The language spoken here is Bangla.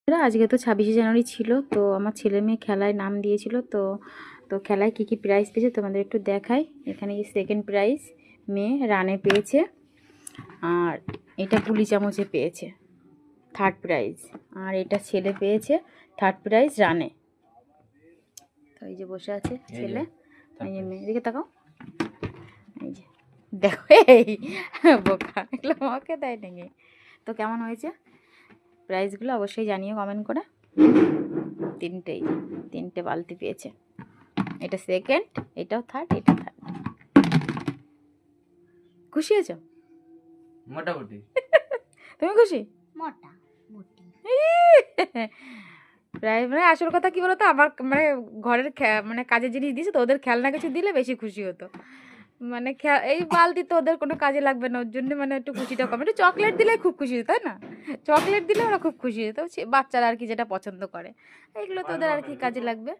আজকে তো 26শে জানুয়ারি ছিল, তো আমার ছেলে মেয়ে খেলায় নাম দিয়েছিল। তো তো খেলায় কী কী প্রাইজ পেয়েছে তোমাদের একটু দেখাই। এখানে সেকেন্ড প্রাইজ মেয়ে রানে পেয়েছে, আর এটা পুলি চামচে পেয়েছে থার্ড প্রাইজ, আর এটা ছেলে পেয়েছে থার্ড প্রাইজ রানে। তো এই যে বসে আছে ছেলে, এই যে মেয়ে, এদিকে তাকাও, এই যে দেখো, এই বোকা, এগুলো আমাকে দেয় নাকি। তো কেমন হয়েছে প্রাইজগুলো অবশ্যই জানিও কমেন্ট করে। তিনটে বালতি পেয়েছে, এটা সেকেন্ড, এটাও থার্ড, এটা থার্ড। খুশি হয়েছ? মোটামুটি। তুমি খুশি? মোটামুটি। প্রায় মানে আসল কথা কি বলতো, আমার মানে ঘরের মানে কাজের জিনিস দিয়েছে তো, ওদের খেলনা কিছু দিলে বেশি খুশি হতো। মানে এই বালতি তো ওদের কোনো কাজে লাগবে না, ওর জন্য মানে একটু খুশিটা কম। একটু চকলেট দিলে খুব খুশি হতো, তাই না? চকলেট দিলে ওরা খুব খুশি হতো, বাচ্চারা আর কি যেটা পছন্দ করে, এগুলো তো ওদের আর কি কাজে লাগবে।